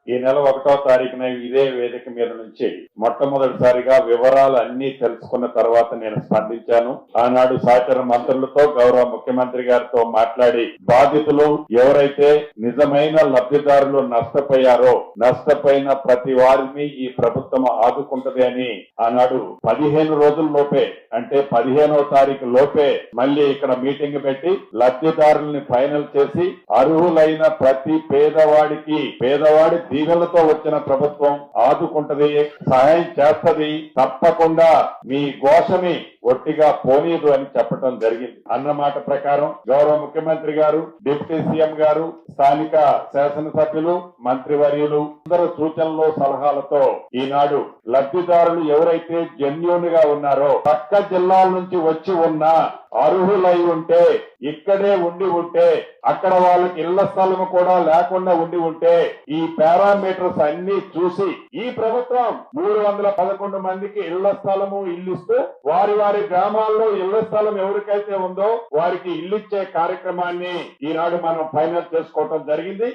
ఈ నెల 1వ తారీఖున ఇదే వేదిక మీద నుంచి మొట్టమొదటిసారిగా వివరాలు అన్ని తెలుసుకున్న తర్వాత నేను స్పందించాను. ఆనాడు సహచర మంత్రులతో గౌరవ ముఖ్యమంత్రి గారితో మాట్లాడి బాధితులు ఎవరైతే నిజమైన లబ్ధిదారులు నష్టపోయారో నష్టపోయిన ప్రతి వారిని ఈ ప్రభుత్వం ఆదుకుంటది అని ఆనాడు 15 రోజుల్లోపే అంటే 15వ తారీఖు లోపే మళ్ళీ ఇక్కడ మీటింగ్ పెట్టి లబ్ధిదారుల్ని ఫైనల్ చేసి అర్హులైన ప్రతి పేదవాడి దీవెలతో వచ్చిన ప్రభుత్వం ఆదుకుంటది, సహాయం చేస్తది, తప్పకుండా మీ ఘోషని ఒట్టిగా పోనీదు అని చెప్పడం జరిగింది. అన్నమాట ప్రకారం గౌరవ ముఖ్యమంత్రి గారు, డిప్యూటీ సీఎం గారు, స్థానిక శాసనసభ్యులు, మంత్రివర్యులు అందరూ సూచనలు సలహాలతో ఈనాడు లబ్ధిదారులు ఎవరైతే జెన్యూన్ గా ఉన్నారో పక్క జిల్లాల నుంచి వచ్చి ఉన్నా అర్హులై ఉంటే ఇక్కడే ఉంటే అక్కడ వాళ్ళకి ఇళ్ల స్థలం కూడా లేకుండా ఉంటే ఈ పారామీటర్స్ అన్ని చూసి ఈ ప్రభుత్వం 311 మందికి ఇళ్ల స్థలము ఇల్లిస్తూ వారి గ్రామాల్లో ఇళ్ల స్థలం ఎవరికైతే ఉందో వారికి ఇల్లిచ్చే కార్యక్రమాన్ని ఈనాడు మనం ఫైనల్ చేసుకోవడం జరిగింది.